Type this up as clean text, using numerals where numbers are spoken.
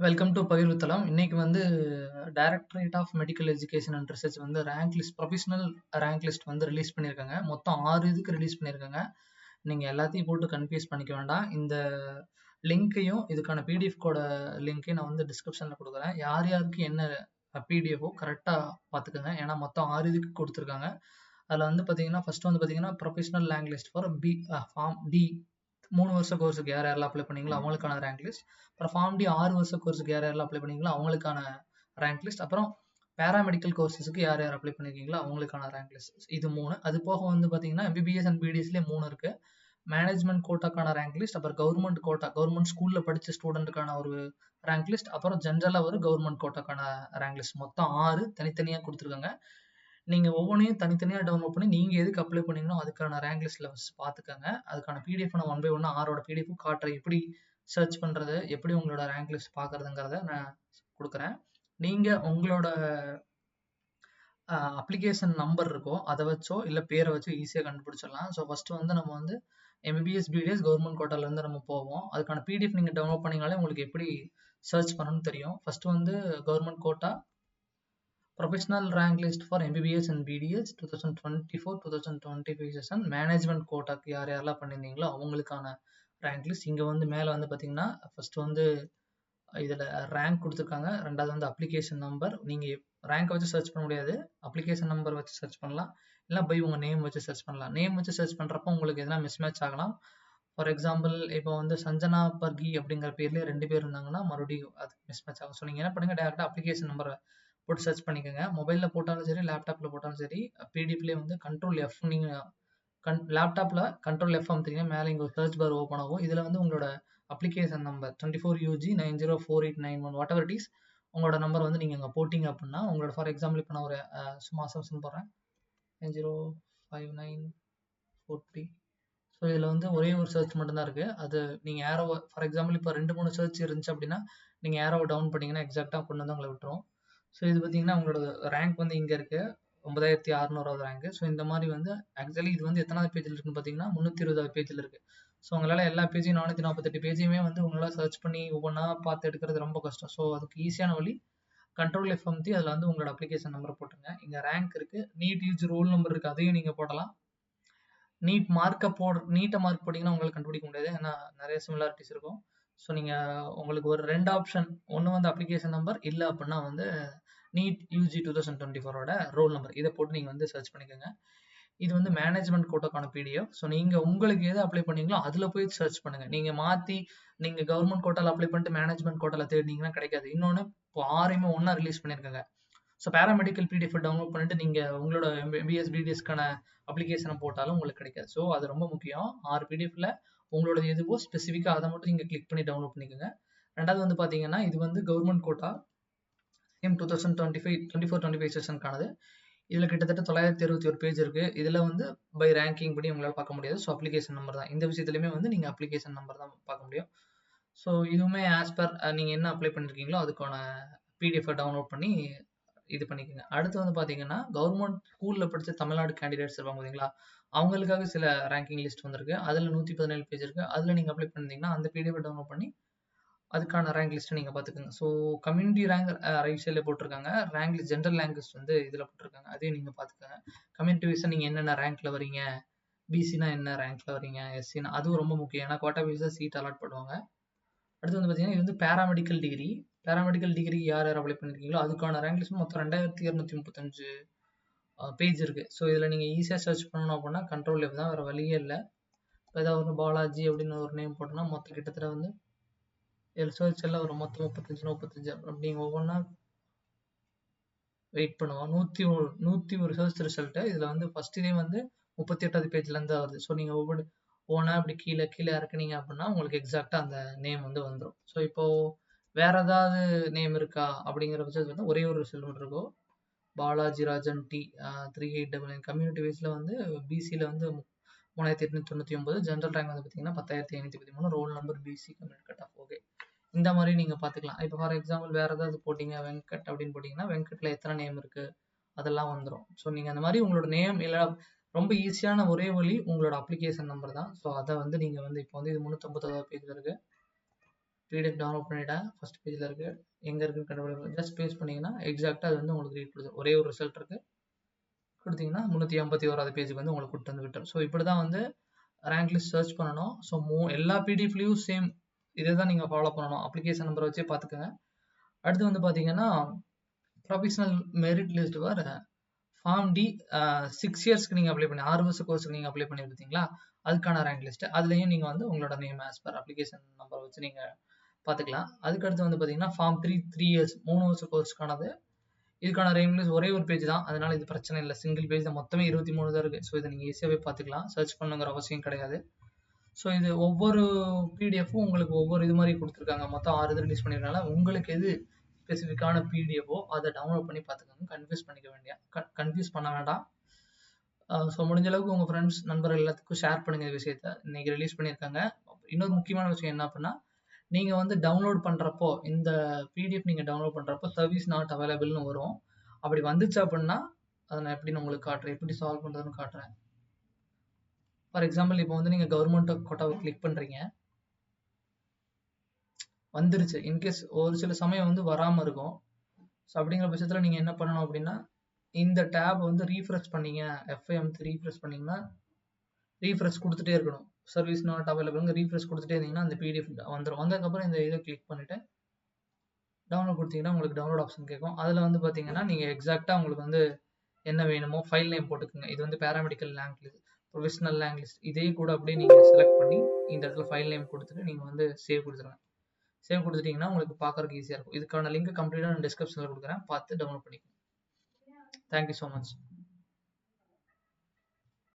Welcome to பகிர்வுத்தளம். இன்னைக்கு வந்து directorate of medical education and research வந்து rank list professional rank list வந்து ரிலீஸ் பண்ணியிருக்காங்க. மொத்தம் 6 இதுக்கு ரிலீஸ் பண்ணியிருக்காங்க. நீங்கள் எல்லாத்தையும் போட்டு கன்ஃபியூஸ் பண்ணிக்க வேண்டாம். இந்த லிங்க்கையும் இதுக்கான பிடிஎஃப் கோட லிங்க்கையும் நான் வந்து டிஸ்கிரிப்ஷனில் கொடுக்குறேன். யார் யாருக்கு என்ன பிடிஎஃபோ கரெக்டாக பார்த்துக்கோங்க. ஏன்னா மொத்தம் 6 இதுக்கு கொடுத்துருக்காங்க. அதில் வந்து பார்த்தீங்கன்னா ஃபர்ஸ்ட் வந்து பார்த்தீங்கன்னா professional rank list for form D 3 வருஷ கோர்ஸுக்கு யார் யாரெல்லாம் அப்ளை பண்ணீங்களோ அவங்களுக்கான ரேங்க் லிஸ்ட். அப்புறம் ஃபார்ம் டி 6 வருஷ கோர்ஸுக்கு யார் யாரெல்லாம் அப்ளை பண்ணீங்களோ அவங்களுக்கான ரேங்க் லிஸ்ட். அப்புறம் பேராமெடிக்கல் கோர்சஸ்க்கு யார் யார் அப்ளை பண்ணிருக்கீங்களோ அவங்களுக்கான ரேங்க் லிஸ்ட். இது 3. அது போக வந்து பார்த்தீங்கன்னா எம்பிபிஎஸ் அண்ட் பிடிஎஸ்லேயே 3 இருக்கு. மேனேஜ்மெண்ட் கோட்டாக்கான ரேங்க் லிஸ்ட், அப்புறம் கவர்மெண்ட் கோட்டா கவர்மெண்ட் ஸ்கூல்ல படிச்ச ஸ்டூடெண்ட்டுக்கான ஒரு ரேங்க் லிஸ்ட், அப்புறம் ஜென்ரலாக ஒரு கவர்மெண்ட் கோட்டாக்கான ரேங்க் லிஸ்ட். மொத்தம் 6 தனித்தனியாக கொடுத்துருக்காங்க. நீங்க ஒவ்வொன்றையும் தனித்தனியா டவுன்லோட் பண்ணி நீங்க எதுக்கு அப்ளை பண்ணீங்களோ அதுக்கான ரேங்க் லிஸ்ட்ல பார்த்துக்கோங்க. அதுக்கான பிடிஎஃப் நான் 1 பை 1 ஆரோட பிடிஎஃப் காட்டுறேன். எப்படி சர்ச் பண்றது, எப்படி உங்களோட ரேங்க் லிஸ்ட் பார்க்கறதுங்கிறத நான் கொடுக்குறேன். நீங்க உங்களோட அப்ளிகேஷன் நம்பர் இருக்கோ அதை வச்சோ இல்லை பேரை வச்சோ ஈஸியாக கண்டுபிடிச்சிடலாம். ஸோ ஃபர்ஸ்ட் வந்து நம்ம வந்து எம்பிபிஎஸ் பிடிஎஸ் கவர்மெண்ட் கோட்டாலேருந்து நம்ம போவோம். அதுக்கான பிடிஎஃப் நீங்கள் டவுன்லோட் பண்ணீங்கனாலே உங்களுக்கு எப்படி சர்ச் பண்ணணும்னு தெரியும். ஃபர்ஸ்ட் வந்து government quota professional rank list for MBBS and BDS 2024-2025 session management கோட்டாக்கு யார் யாரெல்லாம் பண்ணியிருந்தீங்களோ அவங்களுக்கான ரேங்க் லிஸ்ட். இங்கே வந்து மேலே வந்து பார்த்தீங்கன்னா ஃபர்ஸ்ட் வந்து இதில் ரேங்க் கொடுத்துருக்காங்க. ரெண்டாவது வந்து அப்ளிகேஷன் நம்பர். நீங்கள் ரேங்க் வச்சு சர்ச் பண்ண முடியாது, அப்ளிகேஷன் நம்பர் வச்சு சர்ச் பண்ணலாம், இல்லை பை உங்கள் நேம் வச்சு சர்ச் பண்ணலாம். நேம் வச்சு சர்ச் பண்ணுறப்போ உங்களுக்கு எதனா மிஸ்மேட்ச் ஆகலாம். ஃபார் எக்ஸாம்பிள் இப்போ வந்து சஞ்சனா பர்கி அப்படிங்கிற பேர்லேயே 2 பேர் இருந்தாங்கன்னா மறுபடியும் அது மிஸ்மேட்ச் ஆகும். ஸோ நீங்கள் என்ன பண்ணுங்கள், டேரெக்டாக அப்ளிகேஷன் நம்பரை போட்டு சர்ச் பண்ணிக்கோங்க. மொபைலில் போட்டாலும் சரி, லேப்டாப்பில் போட்டாலும் சரி, பிடிஎஃப்லேயே வந்து கண்ட்ரோல் எஃப் நீங்கள் லேப்டாப்பில் கண்ட்ரோல் எஃப் அமுத்திங்கன்னா மேலே இங்கே ஒரு சர்ச் பார் ஓப்பன் ஆகும். இதில் வந்து உங்களோட application number 24UG 904891 what ever it is உங்களோட நம்பர் வந்து நீங்கள் அங்கே போட்டிங்க அப்படின்னா உங்களோட ஃபார் எக்ஸாம்பிள் இப்போ நான் ஒரு சும்மா அசம்ஷன் போடுறேன் 905943. ஸோ இதில் வந்து ஒரே ஒரு சர்ச் மட்டும்தான் இருக்குது. அது நீங்கள் ஏரோ ஃபார் எக்ஸாம்பிள் இப்போ 2-3 சர்ச் இருந்துச்சு அப்படின்னா நீங்கள் ஏரோவை டவுன் பண்ணிங்கன்னா எக்ஸாக்டாக கொண்டு வந்து உங்களை விட்டுரும். ஸோ இது பார்த்தீங்கன்னா உங்களோட ரேங்க் வந்து இங்கே இருக்குது 9600வது ரேங்க். ஸோ இந்த மாதிரி வந்து ஆக்சுவலி இது வந்து எத்தனாவது பேஜில் இருக்குன்னு பார்த்தீங்கன்னா 320வது பேஜில் இருக்குது. ஸோ உங்களால் எல்லா பேஜையும் 448 பேஜையுமே வந்து உங்களால் சர்ச் பண்ணி ஒவ்வொன்றா பார்த்து எடுக்கிறது ரொம்ப கஷ்டம். ஸோ அதுக்கு ஈஸியான வழி கண்ட்ரோல் எஃப் அமுத்தி அதில் வந்து உங்களோட அப்ளிகேஷன் நம்பரை போட்டுருங்க. இங்கே ரேங்க் இருக்குது, நீட் யூஜி ரோல் நம்பர் இருக்குது, அதையும் நீங்கள் போடலாம். நீட் மார்க்கை நீட்டை மார்க் போட்டிங்கன்னா உங்களுக்கு கண்டுபிடிக்க முடியாது, ஏன்னா நிறைய சிமிலாரிட்டிஸ் இருக்கும். ஸோ நீங்கள் உங்களுக்கு ஒரு 2 ஆப்ஷன், ஒன்று வந்து அப்ளிகேஷன் நம்பர், இல்லை அப்படின்னா வந்து நீட் யூஜி 2024ஓட ரோல் நம்பர், இதை போட்டு நீங்கள் வந்து சர்ச் பண்ணிக்கோங்க. இது வந்து மேனேஜ்மெண்ட் கோட்டாக்கான பிடிஎஃப். ஸோ நீங்கள் உங்களுக்கு எது அப்ளை பண்ணீங்களோ அதில் போய் சர்ச் பண்ணுங்கள். நீங்கள் மாற்றி நீங்கள் கவர்மெண்ட் கோட்டாவில் அப்ளை பண்ணிட்டு மேனேஜ்மெண்ட் கோட்டாவில் தேடினீங்கன்னா கிடைக்காது. இன்னொன்று இப்போ 6மே ஒன்றா ரிலீஸ் பண்ணியிருக்காங்க. ஸோ பேராமெடிக்கல் பிடிஎஃப் டவுன்லோட் பண்ணிட்டு நீங்கள் உங்களோட எம்பிஎஸ் பிடிஎஸ்க்கான அப்ளிகேஷனை போட்டாலும் உங்களுக்கு கிடைக்காது. ஸோ அது ரொம்ப முக்கியம். 6 பிடிஎஃப்ல உங்களோட எதுவோ ஸ்பெசிஃபிக்காக அதை மட்டும் நீங்கள் கிளிக் பண்ணி டவுன்லோட் பண்ணிக்கோங்க. ரெண்டாவது வந்து பார்த்தீங்கன்னா இது வந்து கவர்மெண்ட் கோட்டா சேம் 2024-25 செஷனுக்கானது. இதில் கிட்டத்தட்ட 921 பேஜ் இருக்குது. இதில் வந்து பை ரேங்கிங் படி உங்களால் பார்க்க முடியாது. ஸோ அப்ளிகேஷன் நம்பர் தான். இந்த விஷயத்துலையுமே வந்து நீங்கள் அப்ளிகேஷன் நம்பர் தான் பார்க்க முடியும். ஸோ இதுவுமே ஆஸ் பர் நீங்கள் என்ன அப்ளை பண்ணியிருக்கீங்களோ அதுக்கான பிடிஎஃபை டவுன்லோட் பண்ணி இது பண்ணிக்கோங்க. அடுத்து வந்து பார்த்தீங்கன்னா கவர்மெண்ட் ஸ்கூலில் படித்த தமிழ்நாடு கேண்டிடேட்ஸ் இருப்பாங்க பார்த்தீங்களா, அவங்களுக்காக சில ரேங்கிங் லிஸ்ட் வந்திருக்கு. அதில் 117 பேஜ் இருக்குது. அதில் நீங்கள் அப்ளை பண்ணிங்கன்னா அந்த பிடிஎஃபை டவுன்லோட் பண்ணி அதுக்கான ரேங்க் லிஸ்ட்டை நீங்கள் பார்த்துக்கோங்க. ஸோ கம்யூனிட்டி ரேங்க் ரைட் சைடில் போட்டிருக்காங்க, rank list general rank list வந்து இதில் போட்டிருக்காங்க, அதையும் நீங்கள் பார்த்துக்கோங்க. கம்யூனிட்டி வைஸாக நீங்கள் என்னென்ன ரேங்க்கில் வரீங்க, பிசினா என்ன ரேங்க்கில் வரீங்க, எஸ்சினா அதுவும் ரொம்ப முக்கியம், ஏன்னா கோட்டா வைஸாக சீட் அலாட் பண்ணுவாங்க. அடுத்து வந்து பார்த்தீங்கன்னா இது வந்து பேராமெடிக்கல் டிகிரி. பேராமெடிக்கல் டிகிரி யார் யார் அப்ளை பண்ணியிருக்கீங்களோ அதுக்கான ரேங்க் லிஸ்ட் மொத்தம் 2235 பேஜ் இருக்குது. ஸோ இதில் நீங்கள் ஈஸியாக சர்ச் பண்ணணும் அப்படின்னா கண்ட்ரோல் எஃப் தான், வேறு வழியே இல்லை. இப்போ ஏதாவது ஒரு பாலாஜி அப்படின்னு ஒரு நேம் போட்டோன்னா மொத்தம் கிட்டத்தட்ட வந்து சர்ச் எல்லாம் ஒரு மொத்தம் 35 அப்படி ஒவ்வொன்றா வெயிட் பண்ணுவோம். 101 சர்ச் ரிசல்ட்டு. இதில் வந்து ஃபர்ஸ்ட் இதே வந்து 38வது பேஜ்லேருந்து வருது. ஸோ நீங்கள் ஒவ்வொன்றா அப்படி கீழே கீழே இறக்குனீங்க அப்படின்னா உங்களுக்கு எக்ஸாக்டாக அந்த நேம் வந்து வந்துடும். ஸோ இப்போது வேறு ஏதாவது நேம் இருக்கா அப்படிங்கிற பட்சத்தில் வந்து ஒரே ஒரு ரிசல்ட் மட்டும் இருக்கும், பாலாஜி ராஜன் டி 3899. கம்யூனிட்டி வைஸில் வந்து பிசியில் வந்து 3899, ஜென்ரல் ரேங்க் வந்து பார்த்தீங்கன்னா 10513, roll number PC community cut off. Okay, இந்த மாதிரி நீங்கள் பார்த்துக்கலாம். இப்போ ஃபார் எக்ஸாம்பிள் வேறு ஏதாவது போட்டிங்க வெங்கட் அப்படின்னு போட்டிங்கன்னா வெங்கட்டில் எத்தனை நேம் இருக்குது அதெல்லாம் வந்துடும். ஸோ நீங்கள் அந்த மாதிரி உங்களோட நேம் இல்லை ரொம்ப ஈஸியான ஒரே வழி உங்களோட அப்ளிகேஷன் நம்பர் தான். ஸோ அதை வந்து நீங்கள் வந்து இப்போ வந்து இது 350வது பேஜில் இருக்குது. பிடிஎஃப் டவுன்லோட் பண்ணிட்டேன். ஃபர்ஸ்ட் பேஜில் இருக்குது. எங்கே இருக்குன்னு கண்டுபிடிக்க ஜஸ்ட் பேஸ்ட் பண்ணிங்கன்னா எக்ஸாக்டாக அது வந்து உங்களுக்கு ரீட் கொடுத்துரும். ஒரே ஒரு ரிசல்ட் இருக்குது, கொடுத்தீங்கன்னா 351வது பேஜுக்கு வந்து உங்களுக்கு கூட்டு வந்து விட்டுரும். ஸோ இப்படி தான் வந்து ரேங்க் லிஸ்ட் சர்ச் பண்ணணும். ஸோ எல்லா பிடிஎஃப்லையும் சேம் இதை தான் நீங்கள் ஃபாலோ பண்ணணும். அப்ளிகேஷன் நம்பரை வச்சே பார்த்துக்கோங்க. அடுத்து வந்து பார்த்தீங்கன்னா ப்ரொஃபஷனல் மெரிட் லிஸ்ட் வர ஃபார்ம் டி 6 இயர்ஸ்க்கு நீங்கள் அப்ளை பண்ணி 6 வருஷ கோர்ஸுக்கு நீங்கள் அப்ளை பண்ணியிருந்தீங்களா, அதுக்கான ரேங்க் லிஸ்ட். அதுலேயும் நீங்கள் வந்து உங்களோட name as per application number வச்சு நீங்கள் பார்த்துக்கலாம். அதுக்கடுத்து வந்து பார்த்தீங்கன்னா ஃபார்ம் 3 இயர்ஸ் 3 வருஷ கோர்ஸ்க்கானது. இதுக்கான ரேங்க் லிஸ்ட் ஒரே ஒரு பேஜ் தான், அதனால இது பிரச்சனை இல்லை. சிங்கிள் பேஜ் தான், மொத்தமே 23 தான் இருக்குது. ஸோ இதை நீங்கள் ஈஸியாகவே பார்த்துக்கலாம், சர்ச் பண்ணுங்கிற அவசியம் கிடையாது. ஸோ இது ஒவ்வொரு பிடிஎஃப்பும் உங்களுக்கு ஒவ்வொரு இது மாதிரி கொடுத்துருக்காங்க. மொத்தம் 6 இது ரிலீஸ் பண்ணியிருக்காங்க. உங்களுக்கு எது ஸ்பெசிஃபிக்கான பிடிஎஃபோ அதை டவுன்லோட் பண்ணி பார்த்துக்கோங்க. கன்ஃபியூஸ் பண்ண வேண்டாம். ஸோ முடிஞ்ச அளவுக்கு உங்கள் ஃப்ரெண்ட்ஸ் நண்பர்கள் எல்லாத்துக்கும் ஷேர் பண்ணுங்க இந்த விஷயத்த. இன்னைக்கு ரிலீஸ் பண்ணியிருக்காங்க. இன்னொரு முக்கியமான விஷயம் என்ன அப்படின்னா, நீங்கள் வந்து டவுன்லோட் பண்ணுறப்போ இந்த பிடிஎஃப் நீங்கள் டவுன்லோட் பண்ணுறப்போ சர்வீஸ் நாட் அவைலபிள்னு வரும். அப்படி வந்துச்சு அப்படின்னா அதை நான் எப்படின்னு உங்களுக்கு காட்டுறேன், எப்படி சால்வ் பண்ணுறதுன்னு காட்டுறேன். ஃபார் எக்ஸாம்பிள் இப்போ வந்து நீங்கள் கவர்மெண்ட் கோட்டாவை கிளிக் பண்ணுறீங்க, வந்துருச்சு. இன்கேஸ் ஒரு சில சமயம் வந்து வராமல் இருக்கும். ஸோ அப்படிங்கிற பட்சத்தில் நீங்கள் என்ன பண்ணணும் அப்படின்னா, இந்த டேப் வந்து ரீஃப்ரெஷ் பண்ணீங்க, F5 ரீஃப்ரெஷ் பண்ணிங்கன்னா ரீஃப்ரெஷ் கொடுத்துட்டே இருக்கணும். சர்வீஸ் நாட் அவைலபிள்ங்க ரீஃப்ரெஷ் கொடுத்துட்டே இருந்தீங்கன்னா அந்த பிடிஎஃப் வந்துடும். வந்ததுக்கப்புறம் இந்த இதை கிளிக் பண்ணிவிட்டு டவுன்லோட் கொடுத்தீங்கன்னா உங்களுக்கு டவுன்லோட் ஆப்ஷன் கேட்கும். அதில் வந்து பார்த்தீங்கன்னா நீங்கள் எக்ஸாக்டாக உங்களுக்கு வந்து என்ன வேணுமோ ஃபைல் நேம் போட்டுக்கோங்க. இது வந்து பேராமெடிக்கல் லாங்குவேஜ், ப்ரொஃபஷனல் லாங்குவேஜ், இதே கூட அப்படியே நீங்கள் செலக்ட் பண்ணி இந்த இடத்துல ஃபைல் நேம் கொடுத்துட்டு நீங்கள் வந்து சேவ் கொடுத்துருங்க. சேவ் கொடுத்துட்டீங்கன்னா உங்களுக்கு பார்க்கறதுக்கு ஈஸியாக இருக்கும். இதுக்கான லிங்க் கம்ப்ளீட்டாக நான் டிஸ்கிரிப்ஷனில் கொடுக்குறேன், பார்த்து டவுன்லோட் பண்ணிக்கோங்க. Thank you so much.